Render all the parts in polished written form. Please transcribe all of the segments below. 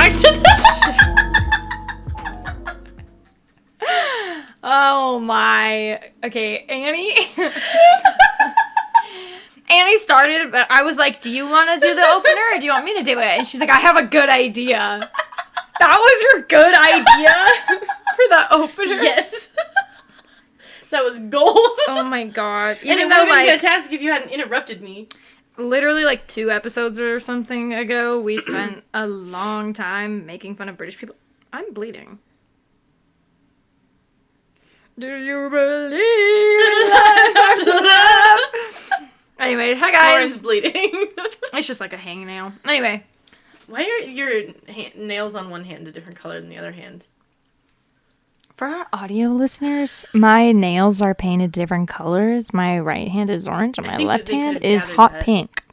back to that. Oh my. Okay, Annie. Annie started, but I was like, do you want to do the opener or do you want me to do it? And she's like, I have a good idea. That was your good idea for the opener? Yes. That was gold. Oh my god. And it would have been fantastic if you hadn't interrupted me. Literally like 2 episodes or something ago, we spent a long time making fun of British people. I'm bleeding. Do you believe in life after love? Anyway, hi guys. Lauren's bleeding. It's just like a hangnail. Anyway. Why are your nails on one hand a different color than the other hand? For our audio listeners, my nails are painted different colors. My right hand is orange and my left hand is hot pink.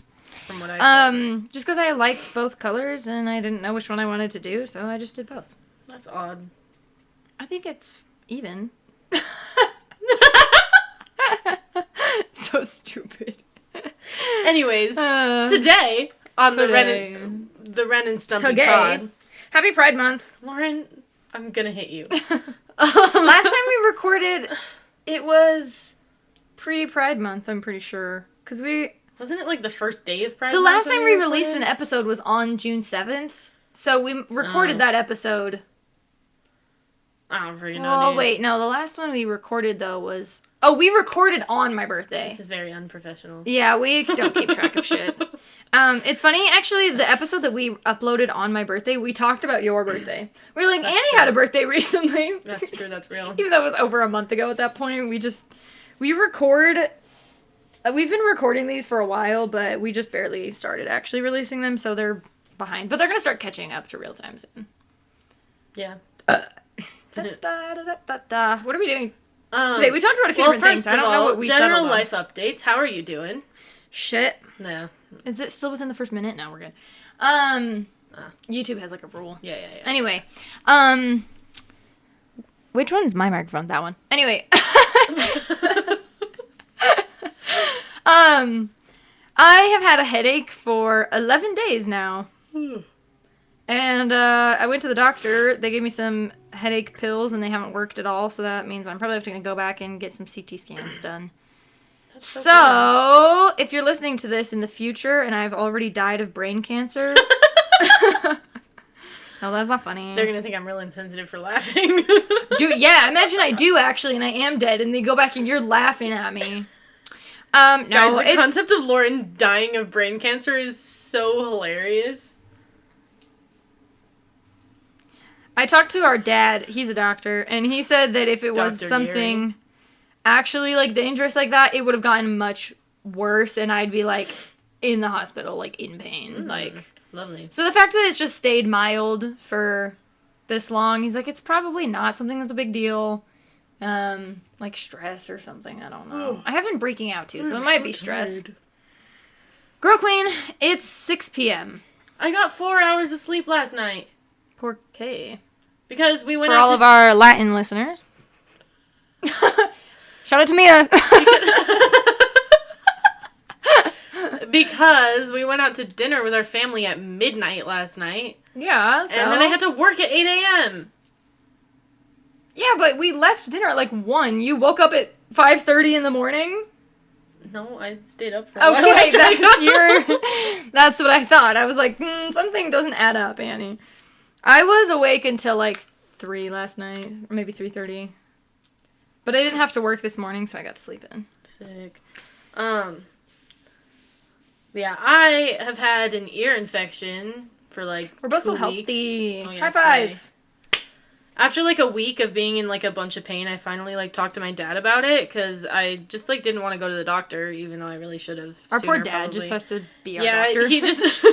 From what I said. Just because I liked both colors and I didn't know which one I wanted to do, so I just did both. That's odd. I think it's even. So stupid. Anyways, today on the Ren and Stumpy Pod. Happy Pride Month. Lauren, I'm gonna hit you. Last time we recorded, it was pre-Pride Month, I'm pretty sure. Because Wasn't it like the first day of Pride The Month? last time we released an episode was on June 7th. So we recorded that episode. I don't freaking know. Oh, wait, no. The last one we recorded, though, was... Oh, we recorded on my birthday. This is very unprofessional. Yeah, we don't keep track of shit. It's funny, actually, the episode that we uploaded on my birthday, we talked about your birthday. We were like, Annie had a birthday recently. That's true, that's real. Even though it was over a month ago at that point, we record... We've been recording these for a while, but we just barely started actually releasing them, so they're behind. But they're going to start catching up to real time soon. Yeah. What are we doing today? We talked about a few different things. I don't know what we general life updates. How are you doing? Shit. Yeah. Is it still within the first minute? No, we're good. YouTube has like a rule. Yeah. Anyway, which one's my microphone? That one. Anyway. I have had a headache for 11 days now. And I went to the doctor. They gave me some headache pills, and they haven't worked at all. So that means I'm probably going to go back and get some CT scans done. That's So if you're listening to this in the future, and I've already died of brain cancer... No, that's not funny. They're going to think I'm real insensitive for laughing. Dude, yeah, imagine I do, actually, and I am dead, and they go back and you're laughing at me. No, Guys, the concept of Lauren dying of brain cancer is so hilarious. I talked to our dad, he's a doctor, and he said that if it was something actually, like, dangerous like that, it would have gotten much worse, and I'd be, like, in the hospital, like, in pain, like... Lovely. So the fact that it's just stayed mild for this long, he's like, it's probably not something that's a big deal. Like stress or something, I don't know. I have been breaking out too, so it might be stress. Girl Queen, it's 6 p.m. I got 4 hours of sleep last night. Por qué? Because we went For out all of our Latin listeners. Shout out to Mia. Because we went out to dinner with our family at midnight last night. Yeah, so... And then I had to work at 8 a.m. Yeah, but we left dinner at like 1. You woke up at 5:30 in the morning? No, I stayed up for a while. Okay, that's what I thought. I was like, something doesn't add up, Annie. I was awake until like 3 last night, or maybe 3:30. But I didn't have to work this morning, so I got to sleep in. Sick. Yeah, I have had an ear infection for like We're both 2 so weeks. healthy. Oh, yes, High five. After like a week of being in like a bunch of pain, I finally like talked to my dad about it because I just like didn't want to go to the doctor, even though I really should have. Our poor dad just has to be our Yeah, doctor. he just.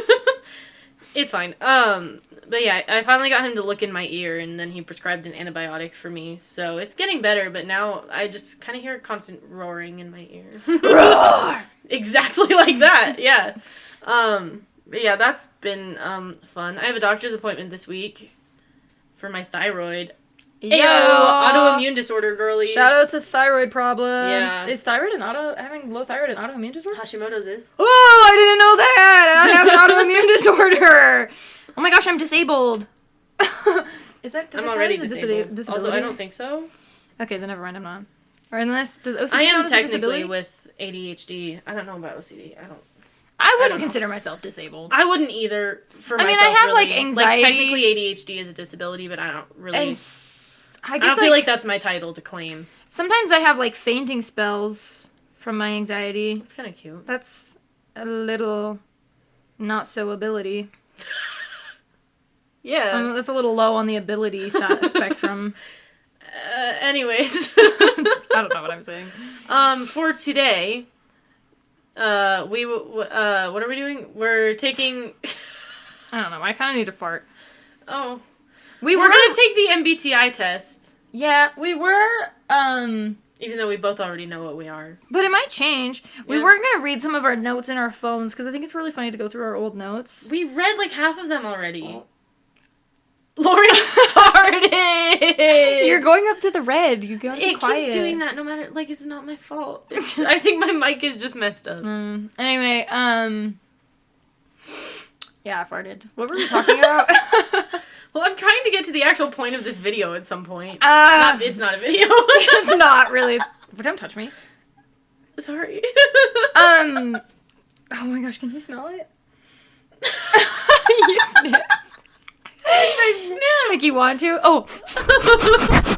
It's fine. But yeah, I finally got him to look in my ear, and then he prescribed an antibiotic for me. So it's getting better, but now I just kind of hear a constant roaring in my ear. Roar! Exactly like that. Yeah. But yeah, that's been fun. I have a doctor's appointment this week for my thyroid. Ayo, autoimmune disorder, girlies. Shout out to thyroid problems. Yeah. Is thyroid and having low thyroid and autoimmune disorder? Hashimoto's is. Oh, I didn't know that. I have an autoimmune disorder. Oh my gosh, I'm disabled. Is that? I'm already disabled. Also, I don't think so. Okay, then never mind. I'm not. Or unless does OCD I am count as a technically disability? with ADHD. I don't know about OCD. I wouldn't consider myself disabled. I wouldn't either. For I mean, myself, I have really. like anxiety. Like technically, ADHD is a disability, but I don't really. And I don't feel like that's my title to claim. Sometimes I have like fainting spells from my anxiety. That's kind of cute. That's a little not so ability. Yeah. That's a little low on the ability spectrum. Anyways. I don't know what I'm saying. For today, what are we doing? We're taking... I don't know. I kind of need to fart. Oh. We're going to take the MBTI test. Yeah, we were, Even though we both already know what we are. But it might change. We were going to read some of our notes in our phones, because I think it's really funny to go through our old notes. We read like half of them already. Oh. Lori farted! You're going up to the red. You go It quiet. keeps doing that no matter, like, it's not my fault. It's just, I think my mic is just messed up. Anyway, yeah, I farted. What were we talking about? Well, I'm trying to get to the actual point of this video at some point. It's not a video. It's not really. But don't touch me. Sorry. Oh my gosh, can you smell it? You sniff. I sniff. Like you want to? Oh.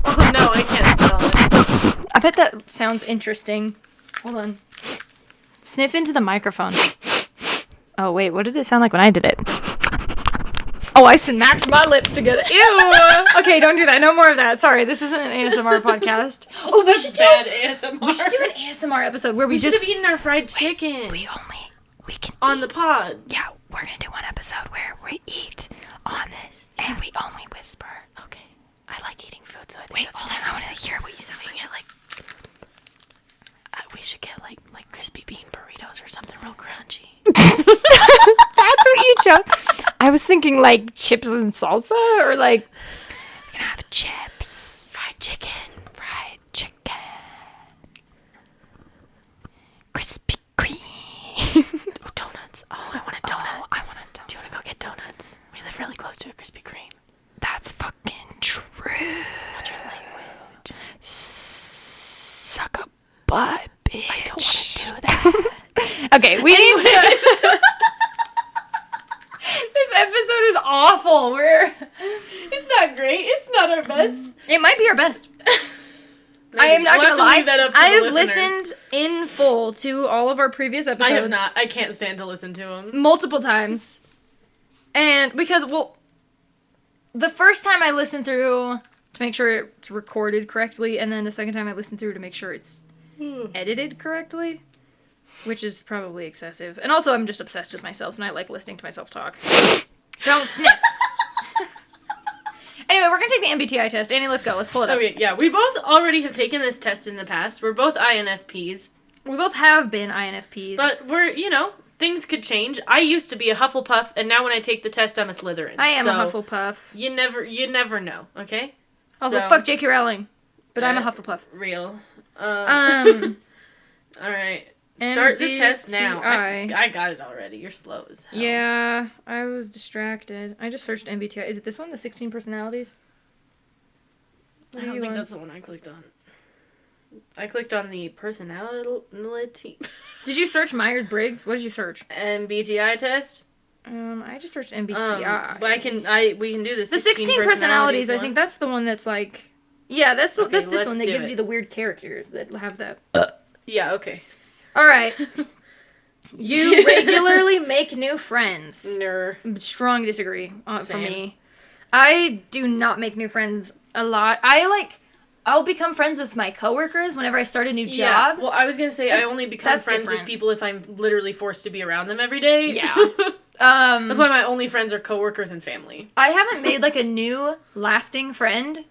Also, no, I can't smell it. I bet that sounds interesting. Hold on. Sniff into the microphone. Oh, wait, what did it sound like when I did it? Oh, I smacked my lips together. Ew! Okay, don't do that. No more of that. Sorry, this isn't an ASMR podcast. Oh, we should ASMR. We should do an ASMR episode where we should just... have eaten our fried chicken. We can on eat. the pod. Yeah, we're gonna do one episode where we eat on this, and we only whisper. Okay. I like eating food, so I think Wait, hold on. I want to hear what you sound like. We should get like crispy bean burritos or something real crunchy. That's what you chose. I was thinking like chips and salsa, or like we're gonna have chips, fried chicken, Krispy Kreme, donuts. Oh, I want a donut. I want a donut. Do you want to go get donuts? We live really close to a Krispy Kreme. That's fucking true. What's your language? Suck a butt, bitch. I don't want to do that. Okay, we need to. This episode is awful. It's not great. It's not our best. It might be our best. I am not gonna lie. I have listened in full to all of our previous episodes. I have not. I can't stand to listen to them multiple times, and because the first time I listened through to make sure it's recorded correctly, and then the second time I listened through to make sure it's edited correctly. Which is probably excessive. And also, I'm just obsessed with myself, and I like listening to myself talk. Don't sniff. Anyway, we're going to take the MBTI test. Annie, let's go. Let's pull it up. Okay, yeah. We both already have taken this test in the past. We're both INFPs. We both have been INFPs. But things could change. I used to be a Hufflepuff, and now when I take the test, I'm a Slytherin. I am a Hufflepuff. You never know, okay? Also, fuck J.K. Rowling. But I'm a Hufflepuff. Real. Alright. Start the test now. I got it already. You're slow as hell. Yeah, I was distracted. I just searched MBTI. Is it this one, the 16 personalities? I don't think that's the one I clicked on. I clicked on the personality. Did you search Myers-Briggs? What did you search? MBTI test? I just searched MBTI. But we can do this. The 16 personalities, I think that's the one that's like... Yeah, that's this one that gives you the weird characters that have that. Yeah, okay. Alright. You regularly make new friends. Strong disagree for me. I do not make new friends a lot. I'll become friends with my coworkers whenever I start a new job. Yeah. Well, I was going to say I only become friends with people if I'm literally forced to be around them every day. Yeah. That's why my only friends are coworkers and family. I haven't made like a new lasting friend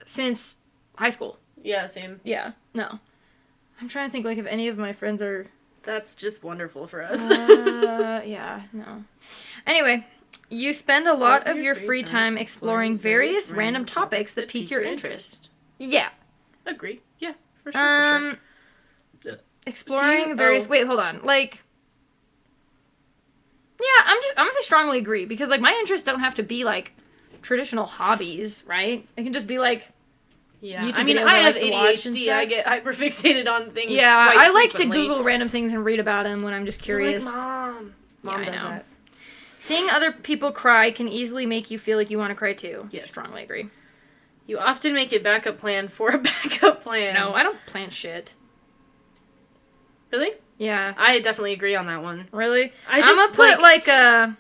since high school. Yeah, same. Yeah. No. I'm trying to think like if any of my friends are... That's just wonderful for us. Yeah, no. Anyway, You spend a lot of your free time exploring various random topics that pique your interest. Yeah. Agree. Yeah, for sure. Exploring various... Wait, hold on. Like... Yeah, I'm gonna say strongly agree, because, like, my interests don't have to be, like, traditional hobbies, right? It can just be, like... Yeah, I mean, I have ADHD. I get hyperfixated on things. Yeah, I like to Google random things and read about them when I'm just curious. Like, Mom does that. Seeing other people cry can easily make you feel like you want to cry too. Yes. Strongly agree. You often make a backup plan for a backup plan. No, I don't plan shit. Really? Yeah. I definitely agree on that one. Really? I'm gonna put like a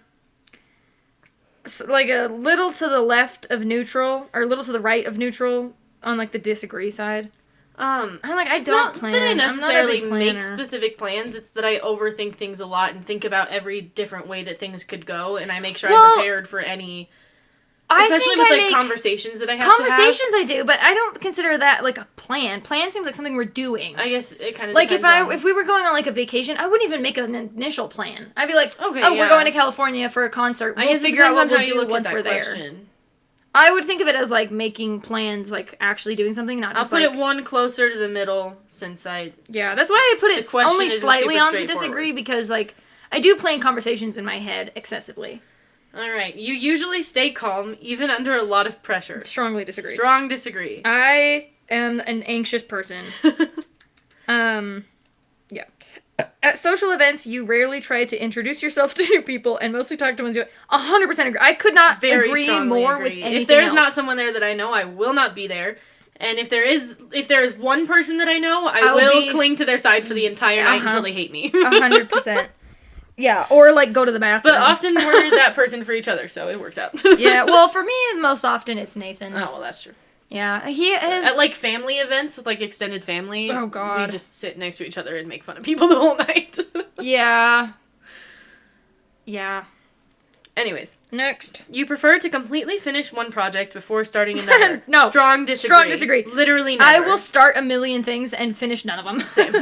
little to the left of neutral, or a little to the right of neutral on like the disagree side. I'm like, I don't plan. That I necessarily make specific plans. It's that I overthink things a lot and think about every different way that things could go, and I make sure I'm prepared for any. Especially with like conversations that I have to have. Conversations I do, but I don't consider that like a plan. Plan seems like something we're doing. I guess it kind of like if we were going on like a vacation, I wouldn't even make an initial plan. I'd be like, okay, we're going to California for a concert. We'll figure out what we'll do once we're there. I would think of it as like making plans, like actually doing something, not just. I'll put it one closer to the middle since I. Yeah, that's why I put it only slightly on to disagree, because like I do plan conversations in my head excessively. All right. You usually stay calm, even under a lot of pressure. Strongly disagree. Strong disagree. I am an anxious person. Yeah. At social events, you rarely try to introduce yourself to new people and mostly talk to ones you... 100% agree. I could not agree more with anything If there's else. not someone there that I know, I will not be there. And if there is one person that I know, I will cling to their side for the entire night until they hate me. 100%. Yeah, or, like, go to the bathroom. But often we're that person for each other, so it works out. Yeah, well, for me, most often it's Nathan. Oh, well, that's true. Yeah, he is... At, like, family events with, like, extended family, oh, God. we just sit next to each other and make fun of people the whole night. Yeah. Yeah. Anyways. Next. You prefer to completely finish one project before starting another. No. Strong disagree. Strong disagree. Literally never. I will start a million things and finish none of them. Same.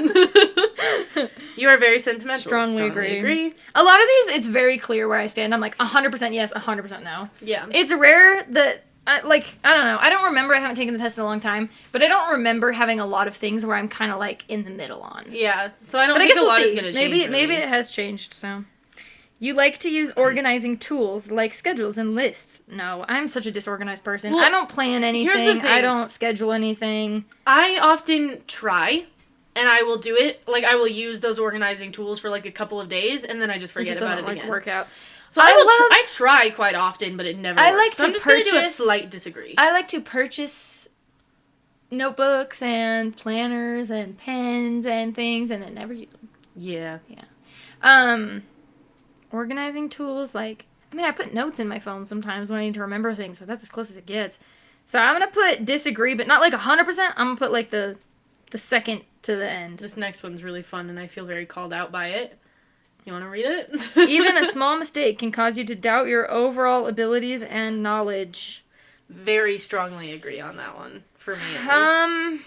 You are very sentimental. Strongly agree. A lot of these, it's very clear where I stand. I'm like 100% yes, 100% no. Yeah. It's rare that, I don't know. I don't remember. I haven't taken the test in a long time. But I don't remember having a lot of things where I'm kind of like in the middle on. Yeah. So I don't think a lot is going to change. Maybe it has changed, so. You like to use organizing tools like schedules and lists. No, I'm such a disorganized person. Well, I don't plan anything. Here's the thing. I don't schedule anything. I often try, and I will do it. Like, I will use those organizing tools for, like, a couple of days, and then I just forget about it again. Work out. So I try quite often, but it never works. So I'm just going to do a slight disagree. I like to purchase notebooks and planners and pens and things, and then never use them. Yeah. Yeah. Organizing tools, like, I mean, I put notes in my phone sometimes when I need to remember things, but that's as close as it gets. So I'm going to put disagree, but not like 100%. I'm going to put like the second to the end. This next one's really fun, and I feel very called out by it. You want to read it? Even a small mistake can cause you to doubt your overall abilities and knowledge. Very strongly agree on that one, for me at least.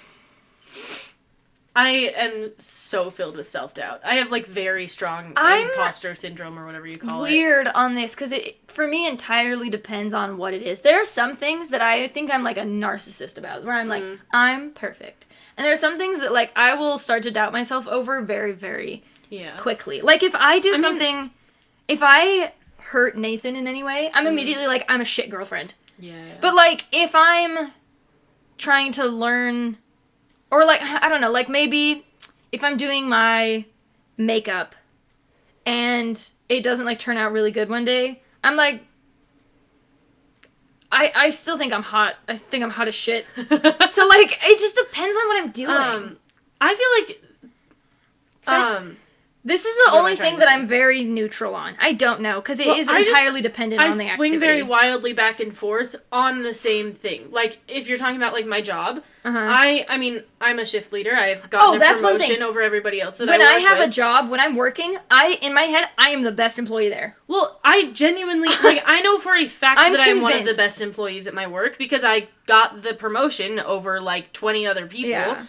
I am so filled with self-doubt. I have, like, very strong imposter syndrome, or whatever you call it. Weird on this, because it, for me, entirely depends on what it is. There are some things that I think I'm, like, a narcissist about, where I'm like, I'm perfect. And there are some things that, like, I will start to doubt myself over very, very quickly. Like, if I do something, if I hurt Nathan in any way, I'm immediately like, I'm a shit girlfriend. Yeah. But, like, if I'm trying to learn... Or, like, I don't know, like, maybe if I'm doing my makeup and it doesn't, like, turn out really good one day, I'm like, I still think I'm hot. I think I'm hot as shit. So, like, it just depends on what I'm doing. I feel like... This is the only thing that I'm very neutral on. I don't know, because it is entirely dependent on the activity. I swing very wildly back and forth on the same thing. Like, if you're talking about, like, my job, I mean, I'm a shift leader. I've gotten a promotion over everybody else that I work with. When I have a job, when I'm working, in my head, I am the best employee there. Well, I genuinely, like, I know for a fact that I'm one of the best employees at my work, because I got the promotion over, like, 20 other people. Yeah.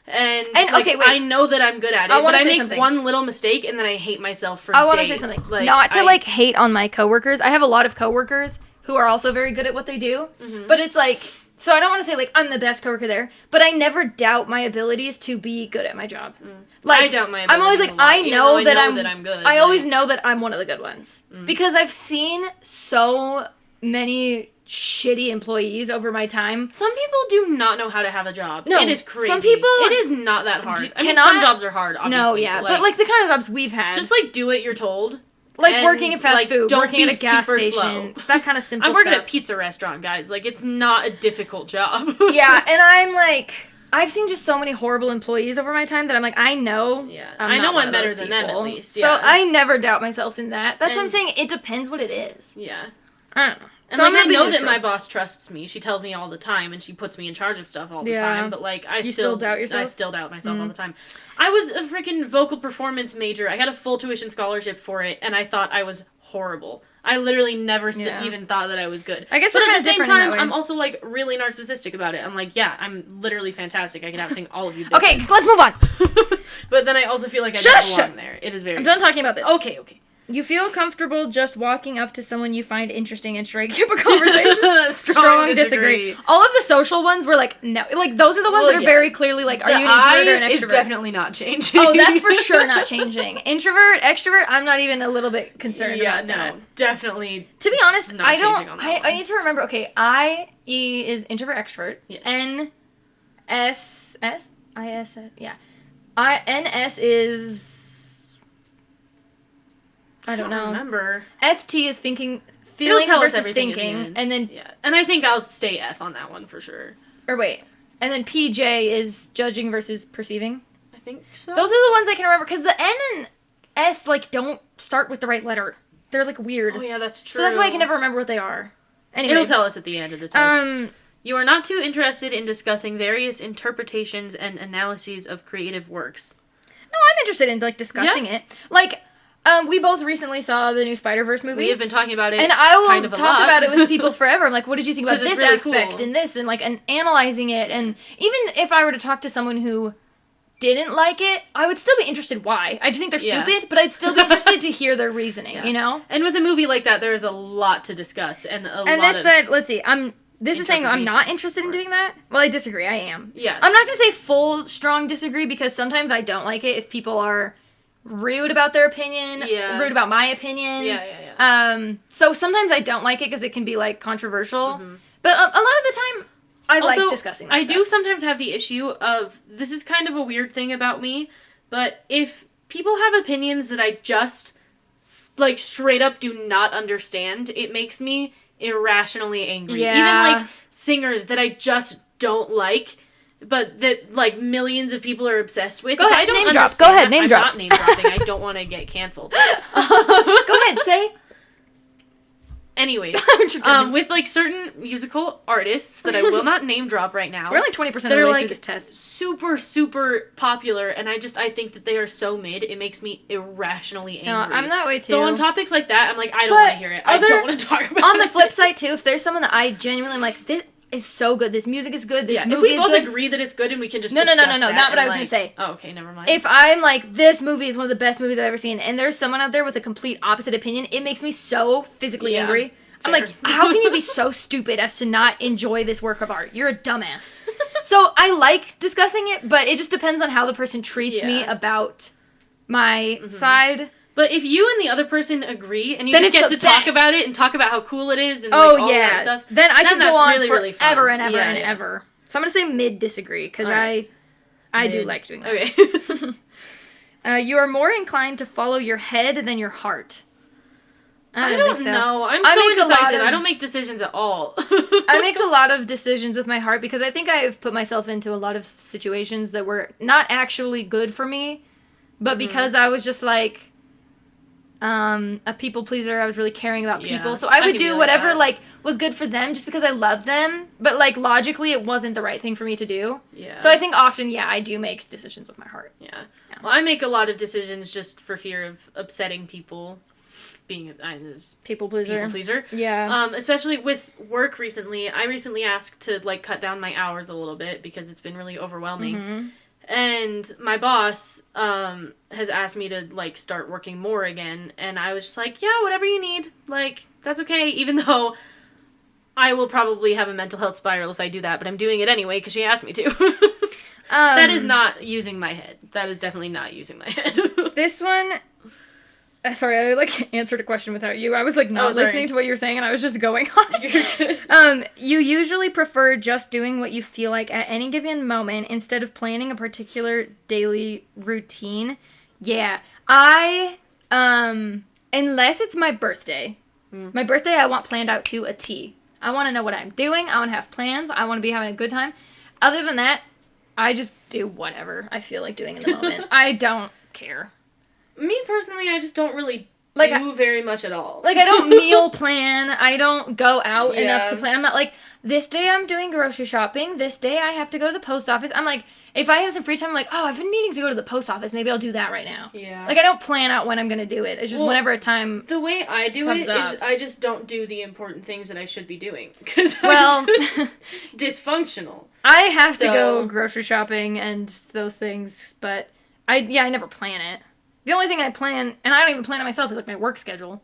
And like, okay, wait. I know that I'm good at it, but I make one little mistake and then I hate myself for days. I want to say something. Like, not to like hate on my coworkers. I have a lot of coworkers who are also very good at what they do, but it's like, so I don't want to say like I'm the best coworker there, but I never doubt my abilities to be good at my job. Like, I doubt my abilities. I'm always like, I know that I'm good. I always know that I'm one of the good ones because I've seen so many shitty employees over my time. Some people do not know how to have a job. No, it is crazy. Some people, it is not that hard. I mean, some jobs are hard, obviously. No, yeah, but like the kind of jobs we've had, just like do what you're told. Like working at fast food, working at a gas station, that kind of simple stuff. I'm working at a pizza restaurant, guys. Like, it's not a difficult job. Yeah, and I'm like, I've seen just so many horrible employees over my time that I'm like, I know. Yeah, I know I'm better than them at least. Yeah. So I never doubt myself in that. That's what I'm saying. It depends what it is. Yeah. I don't know. And so like, I know that my boss trusts me. She tells me all the time, and she puts me in charge of stuff all the time. But like, I still doubt yourself. I still doubt myself all the time. I was a freaking vocal performance major. I got a full tuition scholarship for it, and I thought I was horrible. I literally never even thought that I was good. I guess, but at the same time, I'm also like really narcissistic about it. I'm like, yeah, I'm literally fantastic. I can outsing all of you. Bitches. Okay, let's move on. But then I also feel like I don't belong there. It is very. I'm done talking about this. Okay. You feel comfortable just walking up to someone you find interesting and striking up a conversation? Strong disagree. All of the social ones were like, no. Like, those are the ones that are very clearly like, are you an introvert or an extrovert? Is definitely not changing. Oh, that's for sure not changing. Introvert, extrovert, I'm not even a little bit concerned about that. Definitely. To be honest, I don't, I need to remember, okay, I-E is introvert, extrovert. Yes. N-S, I-S, yeah. N-S is... I don't know. Remember. FT is feeling versus thinking, and then and I think I'll stay F on that one for sure. Or wait, and then PJ is judging versus perceiving. I think so. Those are the ones I can remember because the N and S like don't start with the right letter. They're like weird. Oh yeah, that's true. So that's why I can never remember what they are. Anyway, it'll tell us at the end of the test. You are not too interested in discussing various interpretations and analyses of creative works. No, I'm interested in like discussing it. Like. We both recently saw the new Spider-Verse movie. We have been talking about it, and I will talk about it with people forever. I'm like, what did you think about this really aspect and this, and like, and analyzing it, and even if I were to talk to someone who didn't like it, I would still be interested why. I do think they're stupid, but I'd still be interested to hear their reasoning. You know. And with a movie like that, there's a lot to discuss, and this said, let's see, This is saying I'm not interested in doing that? Well, I disagree. I am. Yeah. I'm not going to say full, strong disagree because sometimes I don't like it if people are rude about their opinion, rude about my opinion. So sometimes I don't like it because it can be, like, controversial. But a lot of the time, I like discussing that stuff. I do sometimes have the issue of, this is kind of a weird thing about me, but if people have opinions that I just, like, straight up do not understand, it makes me irrationally angry. Yeah. Even, like, singers that I just don't like, but that, like, millions of people are obsessed with. Go ahead, name drop. Go ahead, name drop. I'm not name dropping. I don't want to get canceled. Go ahead, say. Anyways, with, like, certain musical artists that I will not name drop right now. We're only 20% of the way through this test. Super, super popular, and I think that they are so mid, it makes me irrationally angry. No, I'm that way, too. So on topics like that, I'm like, I don't want to hear it. I don't want to talk about it. On the flip side, too, if there's someone that I genuinely am like, this is so good, this music is good, this movie is good. If we both agree that it's good and we can just discuss No, not what I was going to say. Oh, okay, never mind. If I'm like, this movie is one of the best movies I've ever seen, and there's someone out there with a complete opposite opinion, it makes me so physically angry. I'm like, how can you be so stupid as to not enjoy this work of art? You're a dumbass. So I like discussing it, but it just depends on how the person treats me about my side. But if you and the other person agree, and you just get to talk about it and talk about how cool it is and like, all that stuff, then I can go on really, really fun. Forever and ever and ever. So I'm going to say mid-disagree, because I do like doing that. Okay. You are more inclined to follow your head than your heart. I don't know. I'm so indecisive. I don't make decisions at all. I make a lot of decisions with my heart because I think I've put myself into a lot of situations that were not actually good for me, but because I was just like a people pleaser, I was really caring about people. So I would do whatever like was good for them just because I loved them, but like logically it wasn't the right thing for me to do. Yeah. So I think often, I do make decisions with my heart. Yeah. Well, I make a lot of decisions just for fear of upsetting people. Being a people pleaser. Yeah. Especially with work recently. I recently asked to like cut down my hours a little bit because it's been really overwhelming. And my boss has asked me to, like, start working more again. And I was just like, yeah, whatever you need. Like, that's okay. Even though I will probably have a mental health spiral if I do that. But I'm doing it anyway because she asked me to. That is not using my head. That is definitely not using my head. This one... sorry, I, like, answered a question without you. I was, like, not listening to what you were saying, and I was just going on. You're good. You usually prefer just doing what you feel like at any given moment instead of planning a particular daily routine. Yeah. Unless it's my birthday. My birthday I want planned out to a T. I want to know what I'm doing. I want to have plans. I want to be having a good time. Other than that, I just do whatever I feel like doing in the moment. I don't care. Me personally, I just don't really like, do very much at all. Like, I don't meal plan. I don't go out enough to plan. I'm not like, this day I'm doing grocery shopping. This day I have to go to the post office. I'm like, if I have some free time, I'm like, oh, I've been needing to go to the post office. Maybe I'll do that right now. Yeah. Like, I don't plan out when I'm going to do it. It's just whenever a time The way I do it is up. I just don't do the important things that I should be doing. Because Well, I'm just dysfunctional. I have to go grocery shopping and those things, but I never plan it. The only thing I plan, and I don't even plan it myself, is like my work schedule.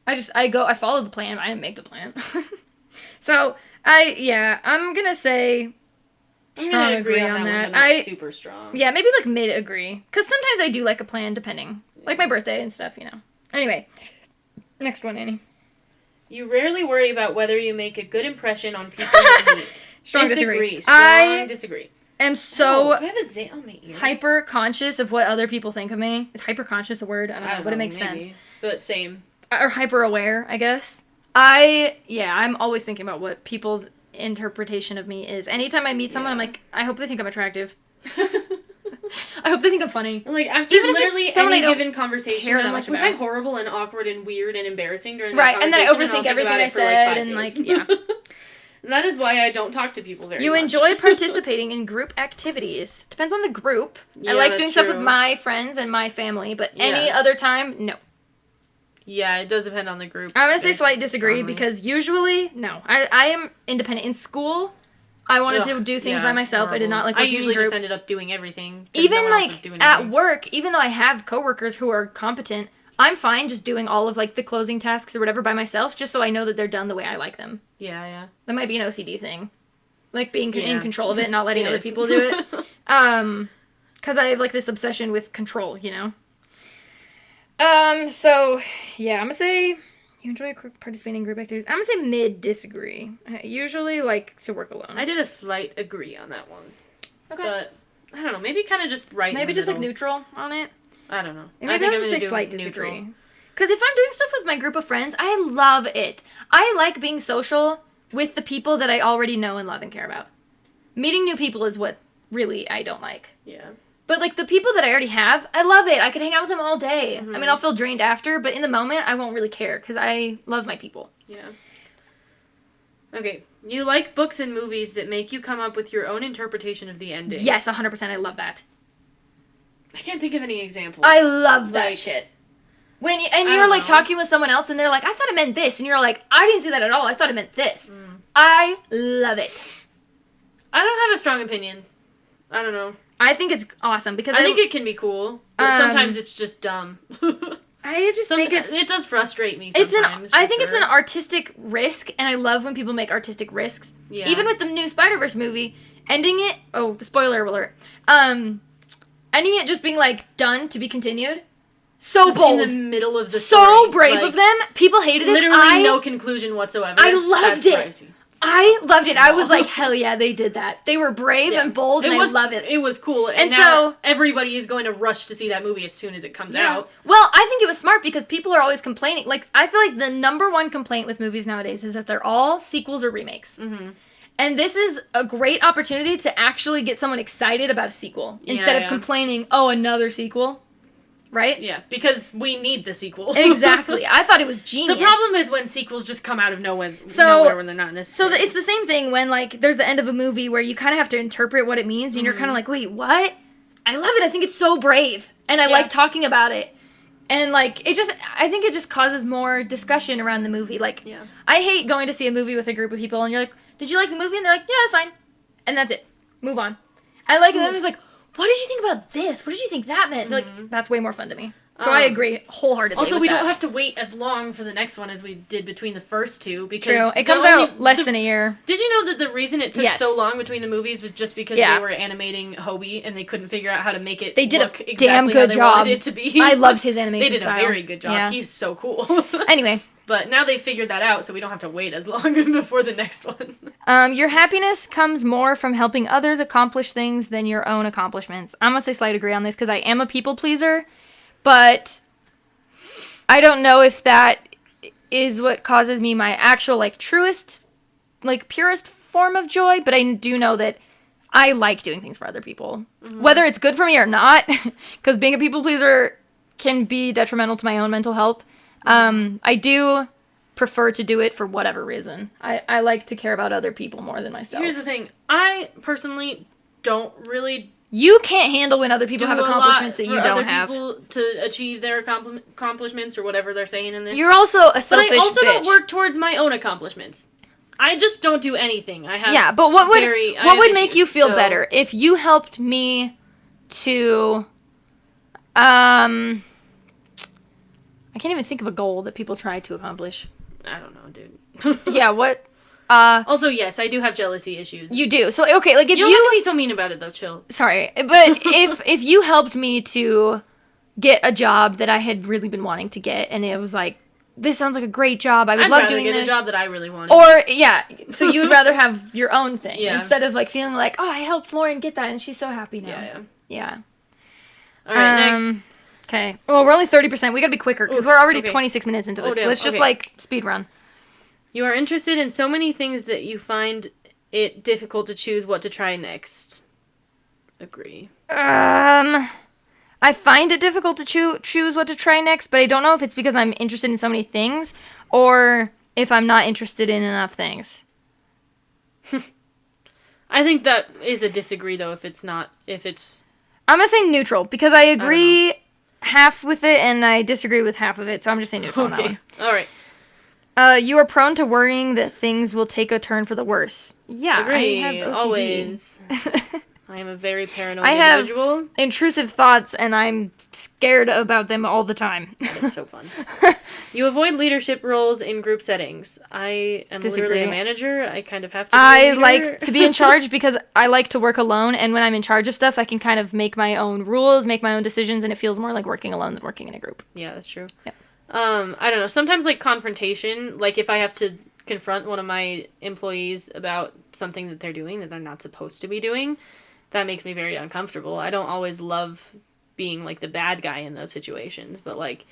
I follow the plan, but I didn't make the plan. So, I'm gonna say strong agree on that. One, but not super strong. Yeah, maybe like mid agree. Because sometimes I do like a plan, depending. Like my birthday and stuff, you know. Anyway, next one, Annie. You rarely worry about whether you make a good impression on people you meet. Strong disagree. Strong disagree. I'm so I have a zit on my ear. hyper conscious of what other people think of me. Is hyper conscious a word? I don't know, but it makes sense. But same. Or hyper aware, I guess. I'm always thinking about what people's interpretation of me is. Anytime I meet someone, I'm like, I hope they think I'm attractive. I hope they think I'm funny. Like, after even literally any given conversation, I'm like, was I horrible and awkward and weird and embarrassing during that conversation? And then I overthink everything I said, and like, yeah. And that is why I don't talk to people very much. You enjoy participating in group activities. Depends on the group. Yeah, I like doing stuff with my friends and my family, but any other time, no. Yeah, it does depend on the group. I'm going to say slight disagree because usually, no. I am independent. In school, I wanted to do things by myself. Horrible. I did not like working in groups. I usually just ended up doing everything. Even like at work, even though I have coworkers who are competent, I'm fine just doing all of like the closing tasks or whatever by myself, just so I know that they're done the way I like them. Yeah. That might be an OCD thing. Like being in control of it and not letting other people do it. Because I have like this obsession with control, you know? So, yeah, I'm gonna say you enjoy participating in group activities. I'm gonna say mid disagree. I usually like to work alone. I did a slight agree on that one. Okay. But, I don't know, maybe kind of just right Maybe just like neutral on it. I don't know. Maybe I'll just say slight disagree. Because if I'm doing stuff with my group of friends, I love it. I like being social with the people that I already know and love and care about. Meeting new people is what really I don't like. Yeah. But, like, the people that I already have, I love it. I could hang out with them all day. Mm-hmm. I mean, I'll feel drained after, but in the moment, I won't really care because I love my people. Yeah. Okay. You like books and movies that make you come up with your own interpretation of the ending. Yes, 100%. I love that. I can't think of any examples. I love that shit. When you're like talking with someone else and they're like, I thought it meant this. And you're like, I didn't see that at all. I thought it meant this. I love it. I don't have a strong opinion. I don't know. I think it's awesome because I think it can be cool, but sometimes it's just dumb. I just think it does frustrate me sometimes. I think it's an artistic risk, and I love when people make artistic risks. Yeah. Even with the new Spider-Verse movie, ending it, the spoiler alert, ending it just being like, done, to be continued. So just bold. In the middle of the story. So brave of them. People hated it. Literally no conclusion whatsoever. I loved it. I loved it. I was like, hell yeah, they did that. They were brave and bold, and I love it. It was cool. And now so everybody is going to rush to see that movie as soon as it comes out. Well, I think it was smart because people are always complaining. Like, I feel like the number one complaint with movies nowadays is that they're all sequels or remakes. Mm-hmm. And this is a great opportunity to actually get someone excited about a sequel instead of complaining, another sequel. Right? Yeah, because we need the sequel. Exactly. I thought it was genius. The problem is when sequels just come out of nowhere when they're not necessary. So it's the same thing when, like, there's the end of a movie where you kind of have to interpret what it means, and you're kind of like, wait, what? I love it. I think it's so brave. And I like talking about it. And, like, I think it just causes more discussion around the movie. Like, I hate going to see a movie with a group of people, and you're like, did you like the movie? And they're like, yeah, it's fine. And that's it. Move on. I like it. And I'm just like, what did you think about this? What did you think that meant? Like, that's way more fun to me. So I agree wholeheartedly. Also, with we that. don't have to wait as long for the next one as we did between the first two. Because True. It comes out less than a year. Did you know that the reason it took so long between the movies was just because they were animating Hobie and they couldn't figure out how to make it look exactly damn good how they job. wanted it to be? I loved his animation They did style. a very good job. Yeah. He's so cool. Anyway. But now they figured that out, so we don't have to wait as long before the next one. Your happiness comes more from helping others accomplish things than your own accomplishments. I'm going to say slight agree on this because I am a people pleaser, but I don't know if that is what causes me my actual, like, truest, like, purest form of joy, but I do know that I like doing things for other people. Mm-hmm. Whether it's good for me or not, because being a people pleaser can be detrimental to my own mental health. I do prefer to do it for whatever reason. I like to care about other people more than myself. Here's the thing. I personally don't really... You can't handle when other people have accomplishments that you don't have. People to achieve their accomplishments or whatever they're saying in this. You're also a selfish bitch. But I also don't work towards my own accomplishments. I just don't do anything. I have but what would make you feel better if you helped me to I can't even think of a goal that people try to accomplish. I don't know, dude. Yeah, what? Also, yes, I do have jealousy issues. You do. So, okay, like if you... You don't have to be so mean about it, though, chill. Sorry, but if you helped me to get a job that I had really been wanting to get, and it was like, this sounds like a great job, I would love doing this. I'd rather get a job that I really wanted. Or, yeah, so you would rather have your own thing, instead of, like, feeling like, oh, I helped Lauren get that, and she's so happy now. Yeah. All right, next. Okay. Well, we're only 30%. We gotta be quicker, because we're already 26 minutes into this. Let's just, like, speed run. You are interested in so many things that you find it difficult to choose what to try next. Agree. I find it difficult to choose what to try next, but I don't know if it's because I'm interested in so many things, or if I'm not interested in enough things. I think that is a disagree, though, if it's... I'm gonna say neutral, because I agree half with it, and I disagree with half of it, so I'm just saying neutral on that one. Alright. You are prone to worrying that things will take a turn for the worse. Yeah, agree. I have OCD. Always. I am a very paranoid individual. I have intrusive thoughts, and I'm scared about them all the time. That is so fun. You avoid leadership roles in group settings. I am literally a manager. I kind of have to be a leader. Like to be in charge because I like to work alone, and when I'm in charge of stuff, I can kind of make my own rules, make my own decisions, and it feels more like working alone than working in a group. Yeah, that's true. Yeah. I don't know. Sometimes, like, confrontation, like, if I have to confront one of my employees about something that they're doing that they're not supposed to be doing, that makes me very uncomfortable. I don't always love being, like, the bad guy in those situations, but, like,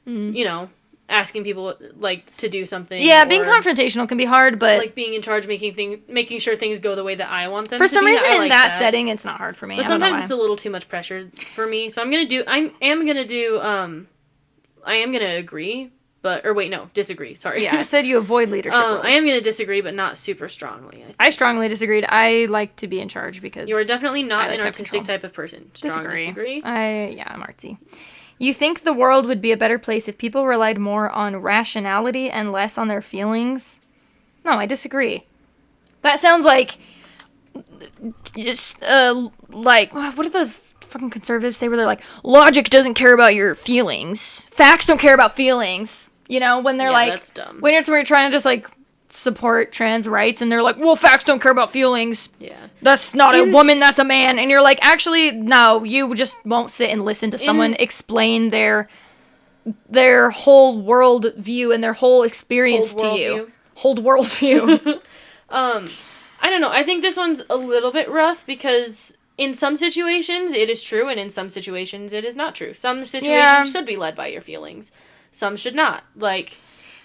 you know, asking people, like, to do something. Yeah, being confrontational can be hard, but... Like, being in charge, making sure things go the way that I want them to be. For some reason, in that setting, it's not hard for me. But sometimes it's a little too much pressure for me, so I am going to agree, disagree, sorry. Yeah, it said you avoid leadership roles. I am going to disagree, but not super strongly. I strongly disagreed. I like to be in charge because... You are definitely not an artistic type of person. Disagree. I'm artsy. You think the world would be a better place if people relied more on rationality and less on their feelings? No, I disagree. That sounds like... Just, like... What are the... fucking conservatives say where they're like, logic doesn't care about your feelings. Facts don't care about feelings. You know, when they're like, that's dumb. When you're trying to just like support trans rights and they're like, well, facts don't care about feelings. Yeah. That's not a woman, that's a man. And you're like, actually, no, you just won't sit and listen to someone explain their whole world view and their whole experience to you. Whole world view. I don't know. I think this one's a little bit rough because in some situations, it is true, and in some situations, it is not true. Some situations should be led by your feelings. Some should not. Like,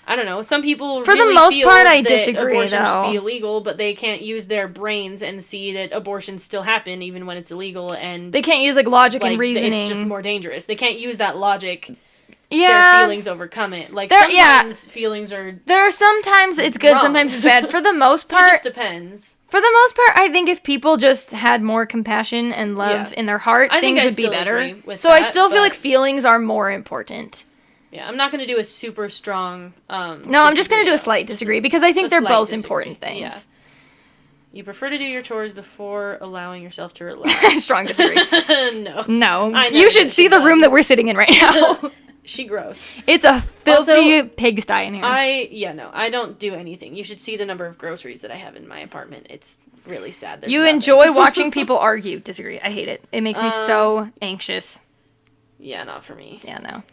I don't know. Some people For really the most feel part, I that disagree, abortion though. should be illegal, but they can't use their brains and see that abortions still happen even when it's illegal, and... They can't use, like, logic and reasoning. It's just more dangerous. They can't use that logic... Yeah. Their feelings overcome it. Like, sometimes feelings are... There are sometimes it's good, wrong. Sometimes it's bad. For the most part... It just depends. For the most part, I think if people just had more compassion and love in their heart, things would be better. So I still feel like feelings are more important. Yeah, I'm not going to do a super strong... No, I'm just going to do a slight disagree, because I think they're both important things. You prefer to do your chores before allowing yourself to relax. Strong disagree. No. No. I You should see the room that we're sitting in right now. She gross. It's a filthy pigsty in here. I don't do anything. You should see the number of groceries that I have in my apartment. It's really sad. You enjoy watching people argue. Disagree. I hate it. It makes me so anxious. Yeah, not for me. Yeah, no.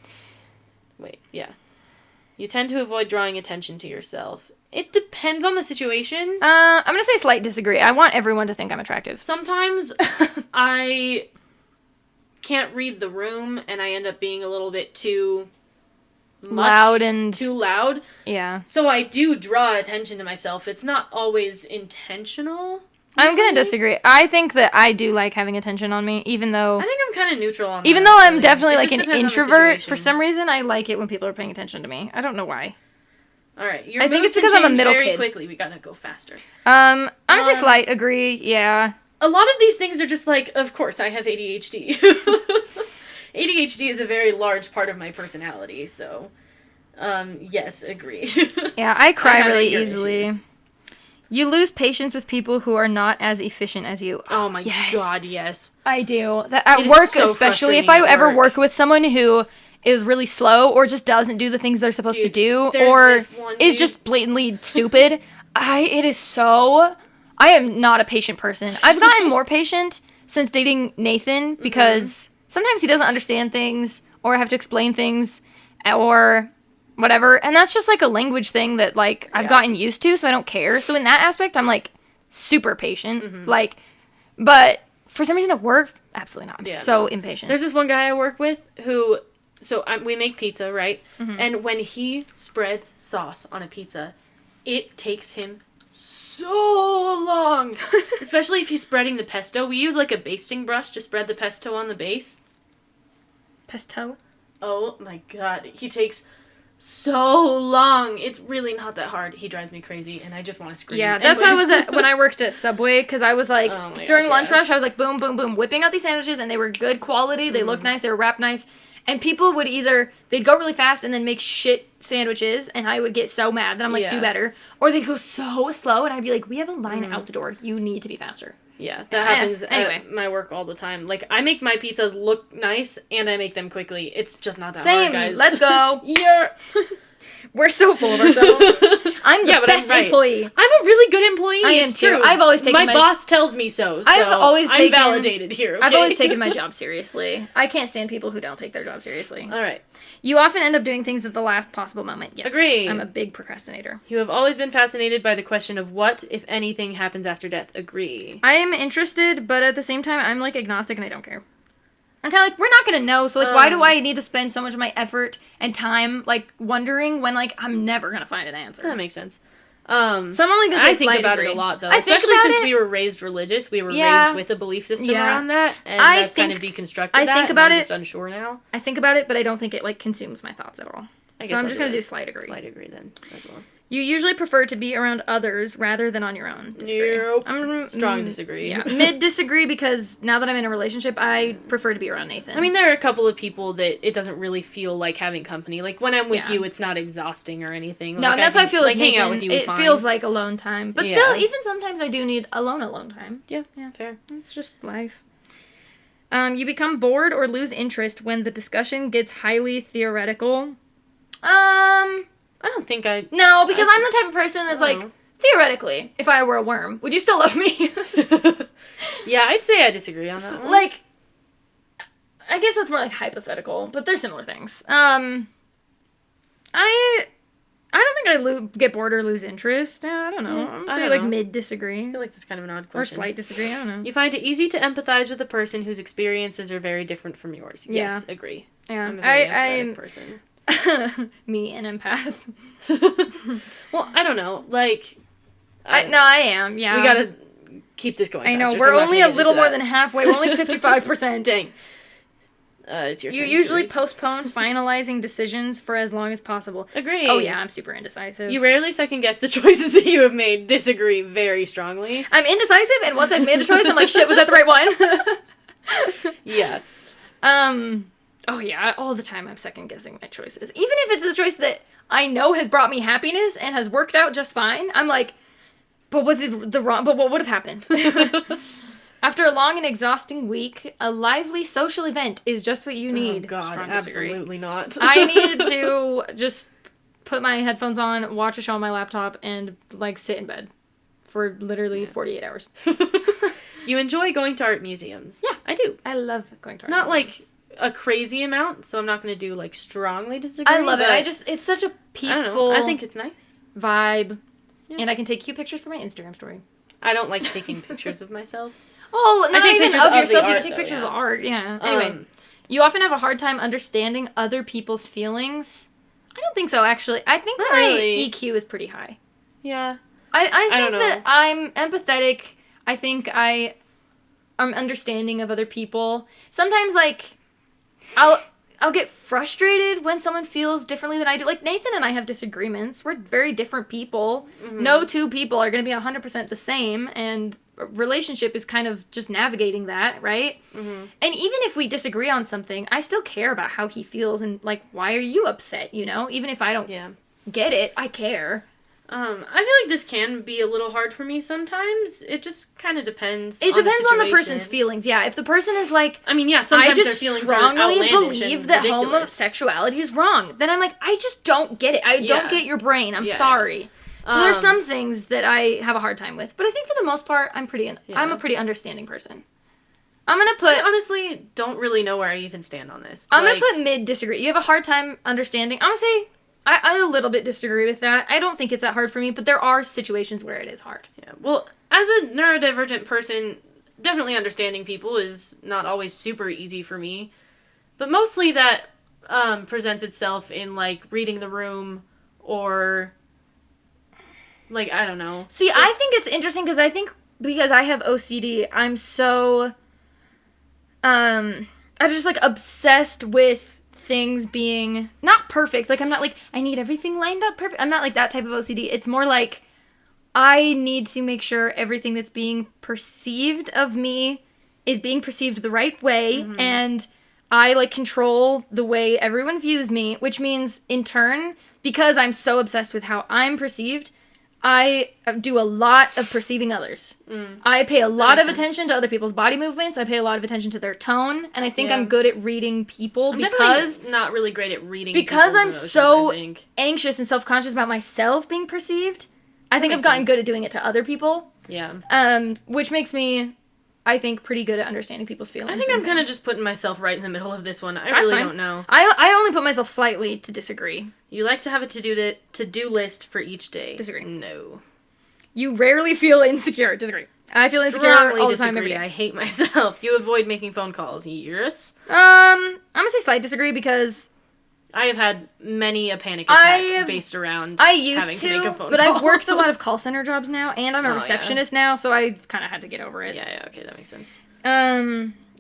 Wait, yeah. You tend to avoid drawing attention to yourself. It depends on the situation. I'm gonna say slight disagree. I want everyone to think I'm attractive. Sometimes I can't read the room and I end up being a little bit too loud. Yeah. So I do draw attention to myself. It's not always intentional. I'm gonna disagree. I think that I do like having attention on me, even though... I think I'm kind of neutral on that. Even though I'm definitely like an introvert, for some reason I like it when people are paying attention to me. I don't know why. Alright, I think it's because I'm a middle kid. Quickly, we gotta go faster. I'm gonna say slight, agree, yeah. A lot of these things are just like, of course, I have ADHD. ADHD is a very large part of my personality, so... yes, agree. Yeah, I cry really easily. Issues. You lose patience with people who are not as efficient as you. Oh my god, yes. I do. At work, so especially, if I ever work with someone who is really slow or just doesn't do the things they're supposed to do or is just blatantly stupid, it is so... I am not a patient person. I've gotten more patient since dating Nathan because sometimes he doesn't understand things or I have to explain things or... whatever, and that's just like a language thing that like I've gotten used to, so I don't care. So in that aspect, I'm like super patient, like, but for some reason at work, absolutely not. I'm so impatient. There's this one guy I work with who, we make pizza, right? And when he spreads sauce on a pizza, it takes him so long, especially if he's spreading the pesto. We use like a basting brush to spread the pesto on the base. Pesto? Oh my god, he takes so long. It's really not that hard. He drives me crazy and I just want to scream. Yeah, that's how I was when I worked at Subway, because I was like, during lunch rush, I was like, boom, boom, boom, whipping out these sandwiches, and they were good quality, they looked nice, they were wrapped nice, and people would they'd go really fast and then make shit sandwiches, and I would get so mad that I'm like, do better, or they'd go so slow, and I'd be like, we have a line out the door, you need to be faster. Yeah, that happens at my work all the time. Like, I make my pizzas look nice, and I make them quickly. It's just not that hard, guys. Let's go. Yeah. We're so full of ourselves. I'm the best employee. I'm a really good employee. I am too. I've always taken my boss tells me so. I'm validated here. Okay? I've always taken my job seriously. I can't stand people who don't take their job seriously. All right. You often end up doing things at the last possible moment. Yes. Agree. I'm a big procrastinator. You have always been fascinated by the question of what, if anything, happens after death. Agree. I am interested, but at the same time, I'm like agnostic and I don't care. I'm kind of like, we're not going to know, so like, why do I need to spend so much of my effort and time like wondering when like I'm never going to find an answer? That makes sense. So I'm only going to say I think about it a lot, though. Especially since we were raised religious. We were raised with a belief system around that. And I've kind of deconstructed that. I think about I'm just unsure now. I think about it, but I don't think it, like, consumes my thoughts at all. So I'm just going to do slight agree. Slight agree, then, as well. You usually prefer to be around others rather than on your own. Disagree. Nope. I'm strong disagree. Yeah. Mid disagree because now that I'm in a relationship, I prefer to be around Nathan. I mean, there are a couple of people that it doesn't really feel like having company. Like, when I'm with you, it's not exhausting or anything. No, like, that's how I feel like hanging out with you is fine. It feels like alone time. But still, even sometimes I do need alone time. Yeah, fair. It's just life. You become bored or lose interest when the discussion gets highly theoretical. I don't think I... No, because I'm the type of person that's like, theoretically, if I were a worm, would you still love me? Yeah, I'd say I disagree on that one. Like, I guess that's more like hypothetical, but they're similar things. I don't think I get bored or lose interest. I don't know. I'm gonna say like mid disagree. I feel like that's kind of an odd question. Or slight disagree, I don't know. You find it easy to empathize with a person whose experiences are very different from yours. Yes, agree. Yeah. I'm a very empathetic person. Me, an empath. Well, I don't know. Like, I am. Yeah, we gotta keep this going. I know we're only a little more than halfway. We're only 55%. Dang. It's your turn. You usually postpone finalizing decisions for as long as possible. Agree. Oh yeah, I'm super indecisive. You rarely second guess the choices that you have made. Disagree very strongly. I'm indecisive, and once I've made a choice, I'm like, shit, was that the right one? Yeah. Oh yeah, all the time I'm second guessing my choices. Even if it's a choice that I know has brought me happiness and has worked out just fine, I'm like, But was it the wrong... But what would have happened? After a long and exhausting week, a lively social event is just what you need. Oh, God, absolutely not. I needed to just put my headphones on, watch a show on my laptop, and, like, sit in bed for literally 48 hours. You enjoy going to art museums. Yeah. I do. I love going to art Not, museums. like, a crazy amount, so I'm not going to do, like, strongly disagree. I love it. It's such a peaceful... I think it's nice. ...vibe. Yeah. And I can take cute pictures for my Instagram story. I don't like taking pictures of myself. Oh, not even of yourself. You can take though, pictures of art. Yeah. Anyway, you often have a hard time understanding other people's feelings. I don't think so, actually. I think my EQ is pretty high. Yeah. I think that I'm empathetic. I think I'm understanding of other people. Sometimes, like, I'll get frustrated when someone feels differently than I do. Like, Nathan and I have disagreements. We're very different people. Mm-hmm. No two people are going to be 100% the same, and a relationship is kind of just navigating that, right? Mm-hmm. And even if we disagree on something, I still care about how he feels and, like, why are you upset, you know? Even if I don't get it, I care. I feel like this can be a little hard for me sometimes. It just kind of depends. It depends on the person's feelings. Yeah, if the person is like, I mean, yeah, sometimes their feelings are outlandish and strongly believe that ridiculous. Homosexuality is wrong, then I'm like, I just don't get it. I don't get your brain. I'm sorry. So there's some things that I have a hard time with, but I think for the most part, I'm a pretty understanding person. I'm gonna put. I honestly don't really know where I even stand on this. I'm gonna put mid disagree. You have a hard time understanding. I'm gonna say. I a little bit disagree with that. I don't think it's that hard for me, but there are situations where it is hard. Yeah. Well, as a neurodivergent person, definitely understanding people is not always super easy for me. But mostly that presents itself in, like, reading the room or, like, I don't know. See, I think it's interesting because I have OCD, I'm so, I'm just, like, obsessed with things being not perfect. Like, I'm not like, I need everything lined up perfect. I'm not like that type of OCD. It's more like I need to make sure everything that's being perceived of me is being perceived the right way, and I, like, control the way everyone views me, which means, in turn, because I'm so obsessed with how I'm perceived, I do a lot of perceiving others. I pay a lot of attention to other people's body movements. I pay a lot of attention to their tone, and I think I'm good at reading people because not really great at reading because I'm emotions, so anxious and self-conscious about myself being perceived. I think I've gotten good at doing it to other people. Yeah. Which makes me, I think, pretty good at understanding people's feelings. I think I'm kind of just putting myself right in the middle of this one. I really don't know. I only put myself slightly to disagree. You like to have a to-do list for each day. Disagree. No. You rarely feel insecure. Disagree. I feel insecure all the time every day. I hate myself. You avoid making phone calls. Yes? I'm gonna say slight disagree because I have had many a panic attack based around having to make a phone call. I've worked a lot of call center jobs now, and I'm a receptionist now, so I've kind of had to get over it. Yeah, okay, that makes sense.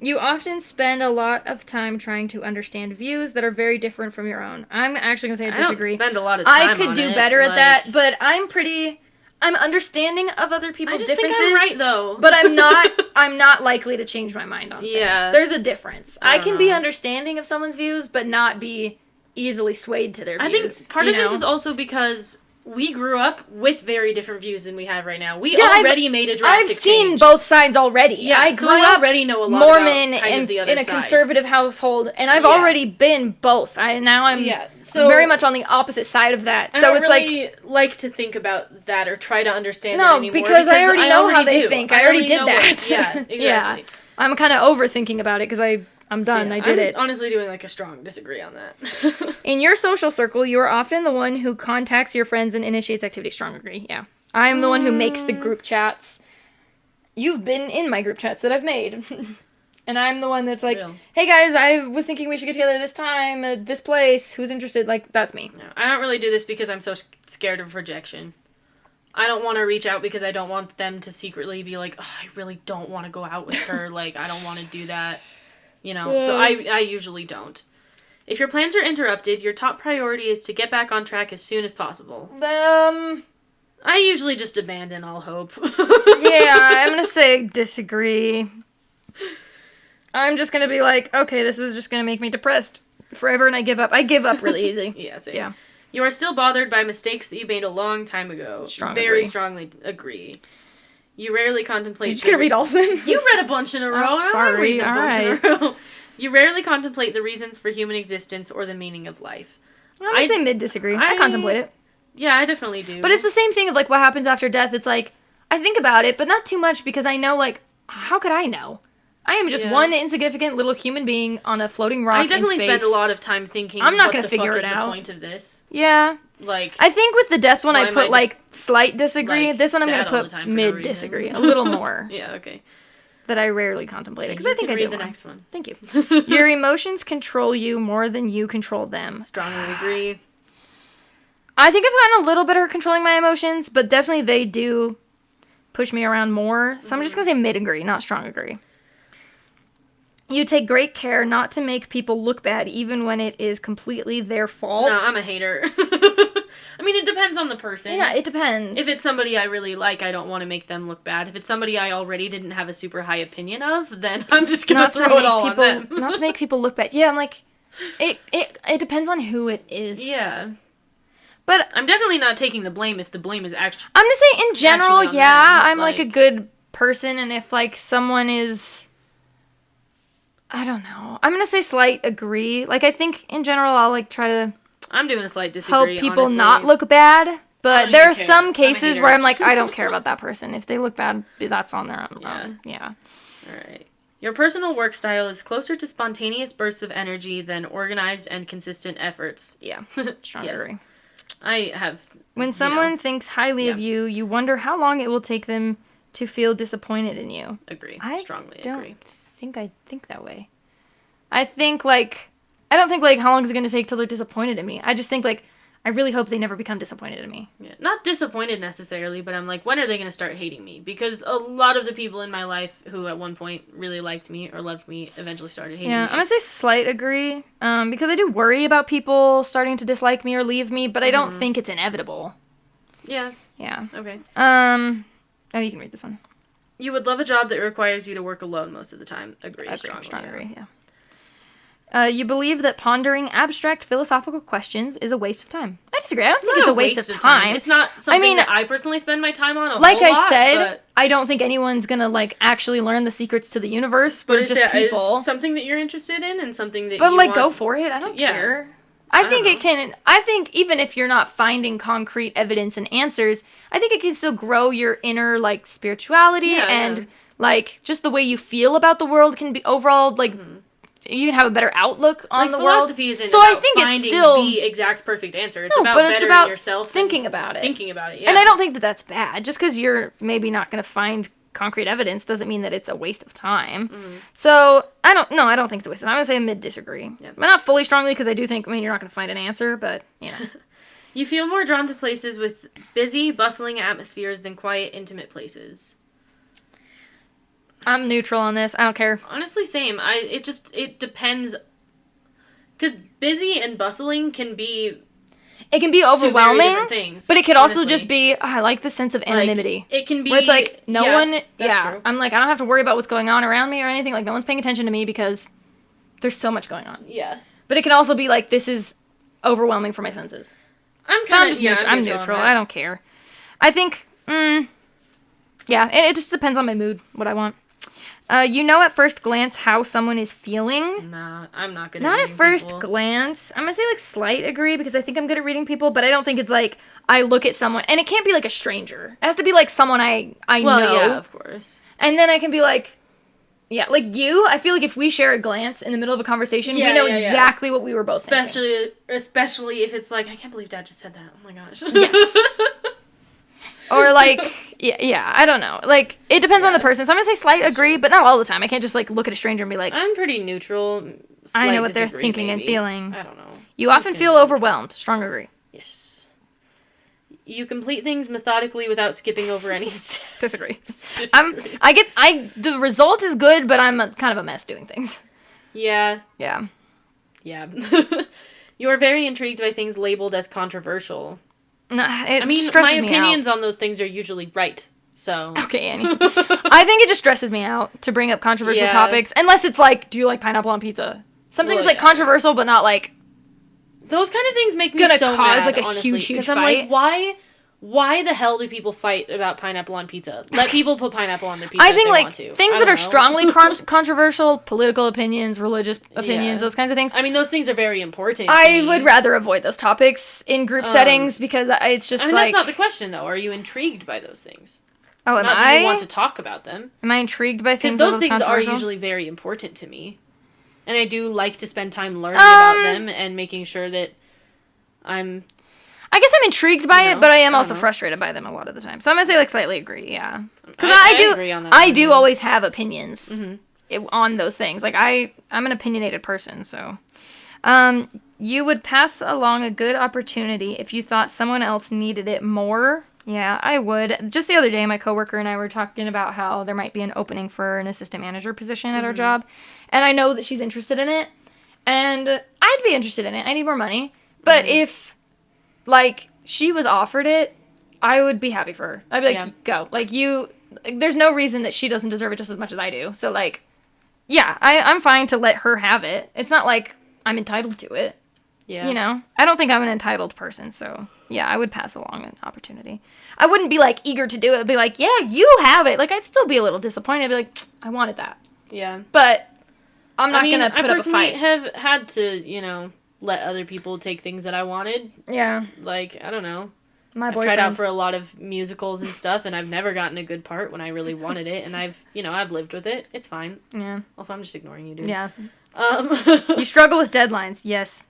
You often spend a lot of time trying to understand views that are very different from your own. I'm actually gonna say I disagree. I don't spend a lot of time I could do better at that, but I'm understanding of other people's differences. I just think I'm right, though. But I'm not likely to change my mind on things. There's a difference. I can be understanding of someone's views, but not be easily swayed to their views. I think part of this is also because we grew up with very different views than we have right now. We already made a drastic change. I've seen both sides already. Yeah, I grew up already know a lot Mormon about kind of the other in a side. conservative household, and I've already been both. I'm very much on the opposite side of that. So it's really like to think about that or try to understand it anymore. Because I already know how they think. I already did that. Yeah, exactly. Yeah. I'm kind of overthinking about it because I'm done. I did it. I'm honestly doing like a strong disagree on that. In your social circle, you are often the one who contacts your friends and initiates activities. Strong agree, yeah. I am the one who makes the group chats. You've been in my group chats that I've made. And I'm the one that's like, hey guys, I was thinking we should get together this time at this place. Who's interested? Like, that's me. No, I don't really do this because I'm so scared of rejection. I don't want to reach out because I don't want them to secretly be like, oh, I really don't want to go out with her. Like, I don't want to do that. You know, so I usually don't. If your plans are interrupted, your top priority is to get back on track as soon as possible. I usually just abandon all hope. Yeah, I'm gonna say disagree. I'm just gonna be like, okay, this is just gonna make me depressed forever, and I give up. I give up really easy. Yeah, same. Yeah. You are still bothered by mistakes that you made a long time ago. Very strongly agree. You rarely contemplate... I'm just going to read all of them. You read a bunch in a row. Oh, sorry. I read a bunch in a row. You rarely contemplate the reasons for human existence or the meaning of life. I'm going to say mid-disagree. I contemplate it. Yeah, I definitely do. But it's the same thing of, like, what happens after death. It's like, I think about it, but not too much because I know, like, how could I know? I am just one insignificant little human being on a floating rock in space. I definitely spend a lot of time thinking, I'm not going to figure it out. What the fuck is the point of this? Yeah. Like, I think with the death one, I put, like, slight disagree. This one I'm going to put mid-disagree. A little more. Yeah, okay. That I rarely contemplate. Because I think I do read the next one. Thank you. Your emotions control you more than you control them. Strongly agree. I think I've gotten a little better at controlling my emotions, but definitely they do push me around more. So I'm just going to say mid-agree, not strong agree. You take great care not to make people look bad, even when it is completely their fault. No, I'm a hater. I mean, it depends on the person. Yeah, it depends. If it's somebody I really like, I don't want to make them look bad. If it's somebody I already didn't have a super high opinion of, then I'm just going to throw it all on them. Not to make people look bad. Yeah, I'm like, it depends on who it is. Yeah. But I'm definitely not taking the blame if the blame is actually... I'm going to say, in general, yeah, I'm like a good person, and if, like, someone is... I don't know. I'm going to say slight agree. Like, I think, in general, I'll, like, try to... I'm doing a slight disagree, help people honestly. not look bad. But there are some cases where I'm like, I don't care about that person. If they look bad, that's on their own. Yeah. Alright. Your personal work style is closer to spontaneous bursts of energy than organized and consistent efforts. Yeah. Strong agree. I have... When someone thinks highly of you, you wonder how long it will take them to feel disappointed in you. Agree. Strongly agree. I think that way. I think, like, I don't think, like, how long is it going to take till they're disappointed in me? I just think, like, I really hope they never become disappointed in me. Yeah. Not disappointed necessarily, but I'm like, when are they going to start hating me? Because a lot of the people in my life who at one point really liked me or loved me eventually started hating me. Yeah, I'm going to say slight agree, because I do worry about people starting to dislike me or leave me, but I don't think it's inevitable. Yeah. Yeah. Okay. Oh, you can read this one. You would love a job that requires you to work alone most of the time. Agree. Strong agree, yeah. You believe that pondering abstract philosophical questions is a waste of time. I disagree. I don't think it's a waste of time. It's not something that I personally spend my time on a like whole lot. Like I said, I don't think anyone's going to, like, actually learn the secrets to the universe. But just if people. Is something that you're interested in and something that but, you like, want go for it. I don't care. I think even if you're not finding concrete evidence and answers, I think it can still grow your inner, like, spirituality and, like, just the way you feel about the world can be overall, like, you can have a better outlook on the world. Philosophy isn't about finding the exact perfect answer. It's about bettering yourself. Thinking about it. Yeah. And I don't think that that's bad. Just because you're maybe not going to find concrete evidence doesn't mean that it's a waste of time. So, I don't think it's a waste of time. I'm going to say mid-disagree. Yeah. But not fully strongly, because I do think, you're not going to find an answer, but, you know. You feel more drawn to places with busy, bustling atmospheres than quiet, intimate places. I'm neutral on this. I don't care. Honestly, same. It depends. Because busy and bustling can be... It can be overwhelming, two very different things, but it could also just be, I like the sense of anonymity. Like, it can be... Where it's like, no one... True. I'm like, I don't have to worry about what's going on around me or anything. Like, no one's paying attention to me because there's so much going on. Yeah. But it can also be like, this is overwhelming for my senses. I'm neutral. I don't care. I think, it just depends on my mood, what I want. You know at first glance how someone is feeling. Nah, I'm not good at reading people. Not at first glance. I'm going to say, like, slight agree, because I think I'm good at reading people, but I don't think it's, like, I look at someone, and it can't be, like, a stranger. It has to be, like, someone I know. Well, yeah, of course. And then I can be, like, yeah, like you, I feel like if we share a glance in the middle of a conversation, we know exactly what we were both thinking. Especially if it's like, I can't believe Dad just said that. Oh my gosh. Yes. Or like, I don't know. Like, it depends on the person. So I'm going to say slight agree, but not all the time. I can't just, like, look at a stranger and be like... I'm pretty neutral. I know what they're thinking and feeling. I don't know. You often feel overwhelmed. Strong agree. Yes. You complete things methodically without skipping over any steps. Disagree. The result is good, but I'm kind of a mess doing things. Yeah. Yeah. Yeah. You are very intrigued by things labeled as controversial. No, my opinions on those things are usually right. So okay, Annie. I think it just stresses me out to bring up controversial topics, unless it's like, do you like pineapple on pizza? Something that's like controversial, but not like Those kind of things make me gonna so cause mad, like a honestly, huge because fight. I'm like, why the hell do people fight about pineapple on pizza? Let people put pineapple on their pizza I think if they like want to. things that are strongly controversial, political opinions, religious opinions, those kinds of things. I mean, those things are very important. I would rather avoid those topics in group settings because it's just that's not the question though. Are you intrigued by those things? Oh, am Not I? do you want to talk about them? Am I intrigued by things? Because those things are usually very important to me, and I do like to spend time learning about them and making sure that I guess I'm intrigued by it, but I am also frustrated by them a lot of the time. So I'm gonna say like slightly agree, yeah. Because I do agree on that I do always have opinions on those things. Like I'm an opinionated person, so. You would pass along a good opportunity if you thought someone else needed it more. Yeah, I would. Just the other day, my coworker and I were talking about how there might be an opening for an assistant manager position at our job, and I know that she's interested in it, and I'd be interested in it. I need more money, but if like she was offered it, I would be happy for her. I'd be like, go. Like there's no reason that she doesn't deserve it just as much as I do. So like, yeah, I'm fine to let her have it. It's not like I'm entitled to it. Yeah. You know, I don't think I'm an entitled person, so yeah, I would pass along an opportunity. I wouldn't be like eager to do it. I'd be like, yeah, you have it. Like I'd still be a little disappointed. I'd be like, I wanted that. Yeah. But I'm not gonna put up a fight. I have had to, let other people take things that I wanted. Yeah. Like, I don't know. I've tried out for a lot of musicals and stuff, and I've never gotten a good part when I really wanted it, and I've lived with it. It's fine. Yeah. Also, I'm just ignoring you, dude. Yeah. You struggle with deadlines, yes.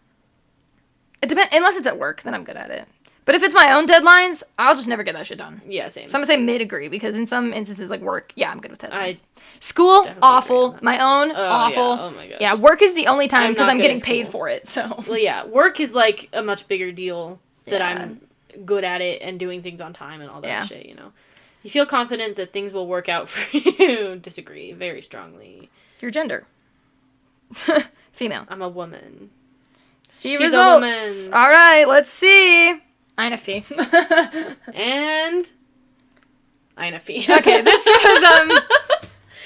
It depends. Unless it's at work, then I'm good at it. But if it's my own deadlines, I'll just never get that shit done. Yeah, same. So I'm gonna say mid-agree, because in some instances, like work, yeah, I'm good with deadlines. School, awful. My own, awful. Yeah. Oh my gosh. Yeah, work is the only time, because I'm getting paid for it, so. Well, yeah, work is like a much bigger deal that I'm good at it and doing things on time and all that shit, You feel confident that things will work out for you. Disagree very strongly. Your gender. Female. I'm a woman. See results. All right, let's see. INFP. And INFP. Okay, this was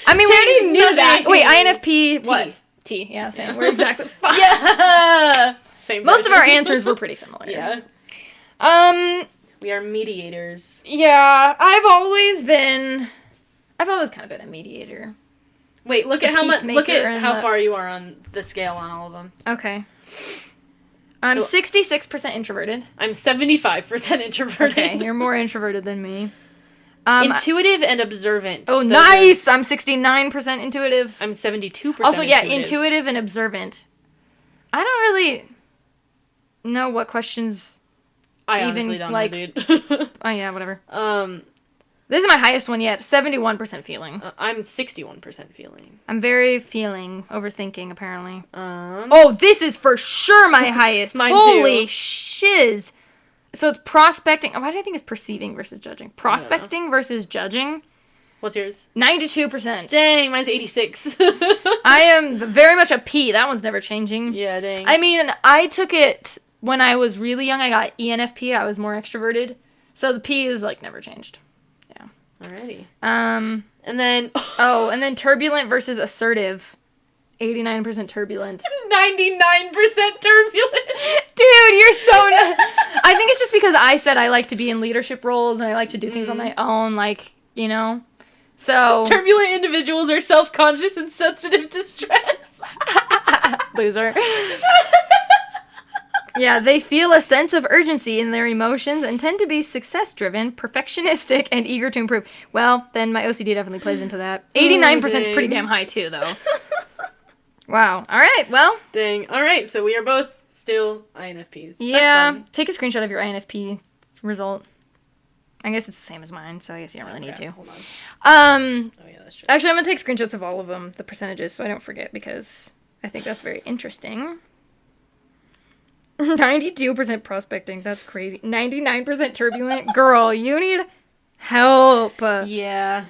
I mean, we already knew that. Wait, INFP. What? T. Yeah, same. We're exactly. Yeah. Same. Most of our answers were pretty similar. Yeah. We are mediators. Yeah, I've always kind of been a mediator. Wait, look at how far you are on the scale on all of them. Okay. I'm 66% introverted. I'm 75% introverted. Okay, you're more introverted than me. Intuitive and observant. Oh, nice! I'm 69% intuitive. I'm 72% Also, yeah, intuitive and observant. I don't really know what questions I honestly don't know, dude. Oh, yeah, whatever. This is my highest one yet. 71% feeling. I'm 61% feeling. I'm very feeling, overthinking, apparently. Oh, this is for sure my highest. Mine Holy too. shiz. So it's prospecting. Why do I think it's perceiving versus judging? Prospecting versus judging. What's yours? 92%. Dang, mine's 86. I am very much a P. That one's never changing. Yeah, dang. I mean, I took it when I was really young. I got ENFP. I was more extroverted. So the P is, like, never changed. Yeah. Alrighty. And then turbulent versus assertive. 89% turbulent. 99% turbulent. Dude, you're so... I think it's just because I said I like to be in leadership roles and I like to do things on my own, like, So... Turbulent individuals are self-conscious and sensitive to stress. Loser. Yeah, they feel a sense of urgency in their emotions and tend to be success-driven, perfectionistic, and eager to improve. Well, then my OCD definitely plays into that. 89% is pretty damn high, too, though. Wow. All right, well. Dang. All right, so we are both still INFPs. Yeah. Take a screenshot of your INFP result. I guess it's the same as mine, so I guess you don't really need to. Hold on. Oh, yeah, that's true. Actually, I'm going to take screenshots of all of them, the percentages, so I don't forget, because I think that's very interesting. 92% prospecting. That's crazy. 99% turbulent. Girl, you need help. Yeah,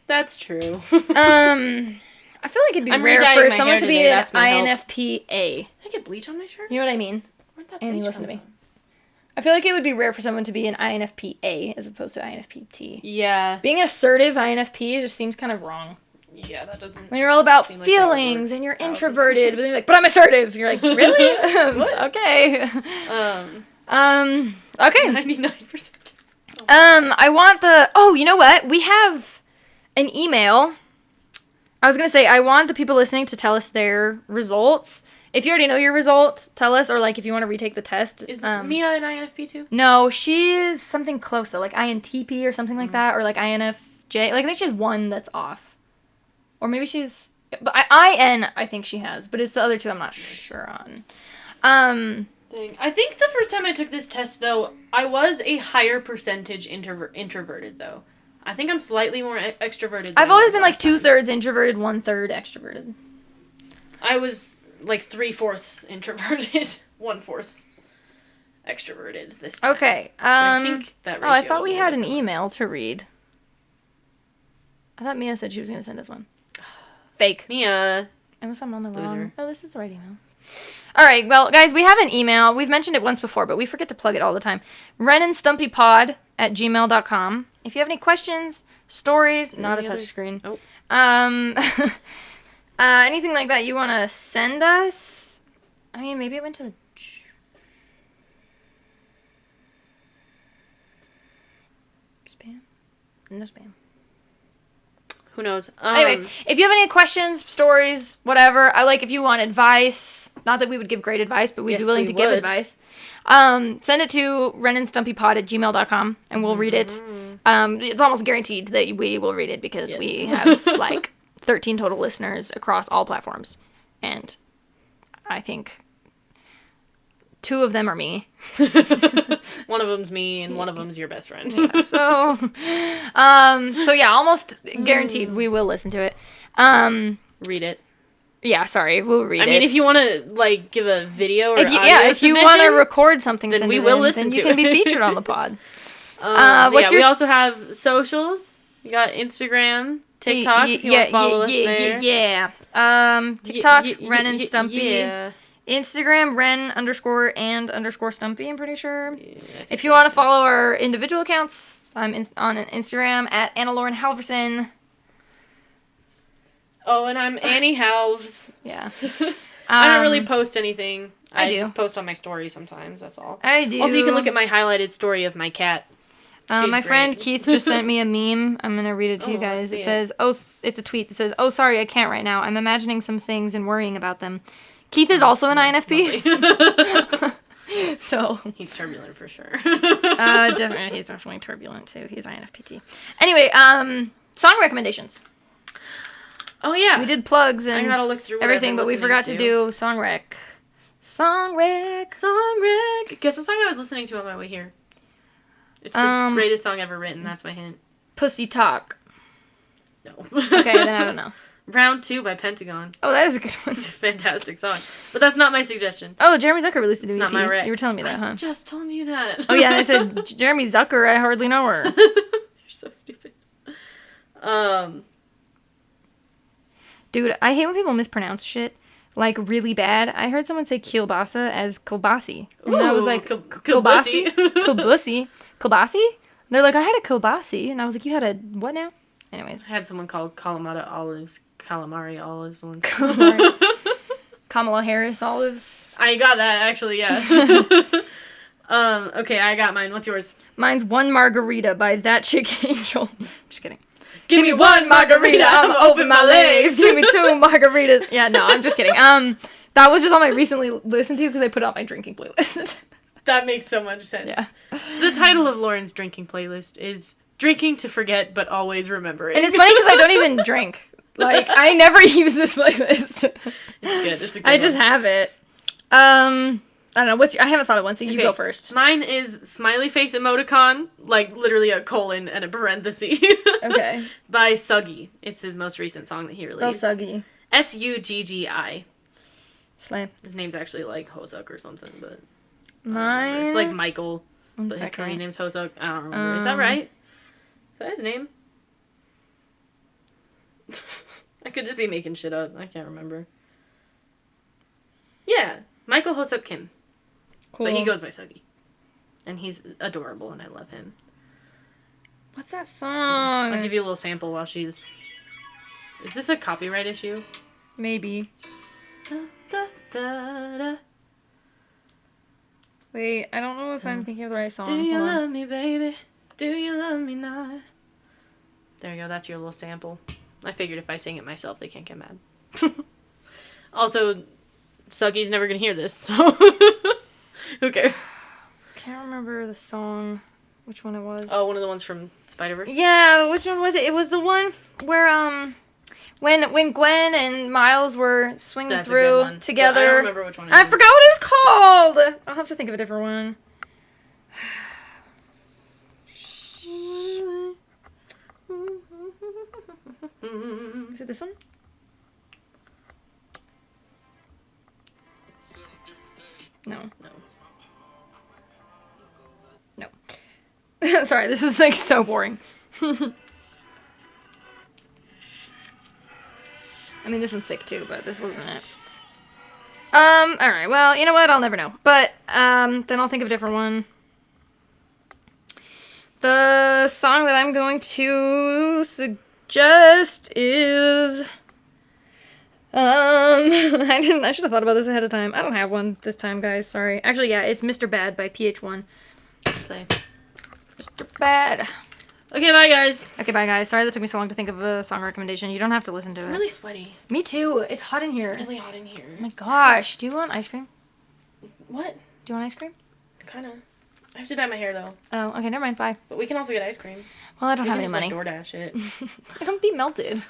that's true. I feel like it'd be rare for someone to be an INFP-A. Did I get bleach on my shirt? You know what I mean? Where'd that Annie, bleach listen come to me. from? I feel like it would be rare for someone to be an INFP-A as opposed to INFP-T. Yeah. Being an assertive INFP just seems kind of wrong. Yeah, that doesn't... When you're all about seem like feelings and you're introverted, but then you're like, but I'm assertive. You're like, really? Okay. Okay. 99%. I want the... Oh, you know what? We have an email. I was going to say, I want the people listening to tell us their results. If you already know your results, tell us. Or, like, if you want to retake the test. Is Mia an INFP too? No, she's something close. So, like, INTP or something like that. Or, like, INFJ. Like, I think she has one that's off. Or maybe she's... But IN, I think she has. But it's the other two I'm not sure on. I think the first time I took this test, though, I was a higher percentage introverted, though. I think I'm slightly more extroverted. I've always been like 2/3 introverted, 1/3 extroverted. I was like 3/4 introverted, 1/4 extroverted this time. Okay. I think that ratio I thought we was had an different. email to read. I thought Mia said she was going to send us one. Fake. Mia. Unless I'm on the wrong. Loser. Oh, this is the right email. All right, well, guys, we have an email. We've mentioned it once before, but we forget to plug it all the time. Ren Stumpy Pod at gmail.com. If you have any questions, stories, not a touch screen. Oh. Anything like that you want to send us? I mean, maybe it went to the... Spam? No spam. Who knows? Anyway, if you have any questions, stories, whatever, if you want advice, not that we would give great advice, but we'd be willing to give advice, send it to renandstumpypod at gmail.com, and we'll read it. It's almost guaranteed that we will read it, because we have, 13 total listeners across all platforms, and I think 2 of them are me. One of them's me, and one of them's your best friend. Yeah, so yeah, almost guaranteed we will listen to it. Read it. Yeah, sorry, we'll read it. I mean, if you want to, give a video or if you want to record something, then we will listen to it. You can be featured on the pod. We also have socials. You got Instagram, TikTok, if you want to follow us there. Yeah. TikTok, Ren and Stumpy. Yeah. Instagram, Ren_and_Stumpy, I'm pretty sure. If you want to follow our individual accounts, I'm on Instagram at Anna Lauren Halverson. Oh, and I'm Annie Halves. Yeah. I don't really post anything. I do. just post on my story sometimes, that's all. I do. Also, you can look at my highlighted story of my cat. My friend Keith just sent me a meme. I'm going to read it to you guys. It says, it's a tweet that says, "Oh, sorry, I can't right now. I'm imagining some things and worrying about them." Keith is also an INFP. So he's turbulent for sure. Definitely, he's definitely turbulent too. He's INFPT. Anyway, song recommendations. Oh yeah, we did plugs and I gotta look through everything, but we forgot to do song rec. Song rec. Guess what song I was listening to on my way here? It's the greatest song ever written. That's my hint. Pussy Talk. No. Okay, then I don't know. Round 2 by Pentagon. Oh, that is a good one. It's a fantastic song. But that's not my suggestion. Oh, Jeremy Zucker released a new EP. Not my rec. You were telling me that, huh? I just told you that. Oh, yeah, and I said, Jeremy Zucker, I hardly know her. You're so stupid. Dude, I hate when people mispronounce shit, really bad. I heard someone say kielbasa as kielbasi. And I was like, kielbasi? Kielbasi? Kielbasi? They're like, I had a kielbasi. And I was like, you had a what now? Anyways. I had someone called calamari olives once. Kamala Harris olives. I got that, actually, yeah. Okay, I got mine. What's yours? Mine's One Margarita by That Chick Angel. Just kidding. Give me one margarita, I'ma open my legs. Give me 2 margaritas. Yeah, no, I'm just kidding. That was just on my recently listened to because I put it on my drinking playlist. That makes so much sense. Yeah. The title of Lauren's drinking playlist is Drinking to Forget But Always Remember It. And it's funny because I don't even drink. I never use this playlist. It's good. It's a good I just have it. I don't know. I haven't thought of one, so you go first. Mine is smiley face emoticon, literally a colon and a parenthesis. Okay. By Suggy. It's his most recent song that he released. Spell Suggy. Suggi. Slay. His name's actually Hosuk or something, but mine. It's Michael, but his Korean name's Hosuk. I don't remember. Is that right? Is that his name? I could just be making shit up. I can't remember. Yeah, Michael Hosuk Kim. Cool. But he goes by Suggy. And he's adorable, and I love him. What's that song? I'll give you a little sample while she's... Is this a copyright issue? Maybe. Da, da, da, da. Wait, I don't know if I'm thinking of the right song. Do you Hold on. love me, baby? Do you love me not? There you go. That's your little sample. I figured if I sing it myself, they can't get mad. Also, Sucky's never gonna hear this, so who cares? Can't remember the song. Which one it was? Oh, one of the ones from Spider-Verse? Yeah, which one was it? It was the one where when Gwen and Miles were swinging That's a good through one. together. But I don't remember which one it I is. forgot what it's called. I'll have to think of a different one. Is it this one? No. No. Sorry, this is like so boring. I mean, this one's sick too, but this wasn't it. Alright, well, you know what? I'll never know. But, then I'll think of a different one. The song that I'm going to suggest is, I should have thought about this ahead of time. I don't have one this time, guys. Sorry. Actually, yeah, it's Mr. Bad by PH1. Slay. Mr. Bad. Okay, bye, guys. Okay, bye, guys. Sorry that took me so long to think of a song recommendation. You don't have to listen to it. I'm really sweaty. Me too. It's hot in here. It's really hot in here. Oh my gosh. Do you want ice cream? What? Do you want ice cream? Kinda. I have to dye my hair, though. Oh, okay, never mind. Bye. But we can also get ice cream. Well, I don't We have can any just, money. like, DoorDash it. It'll be melted.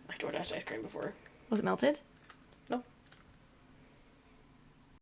I DoorDashed ice cream before. Was it melted? Nope.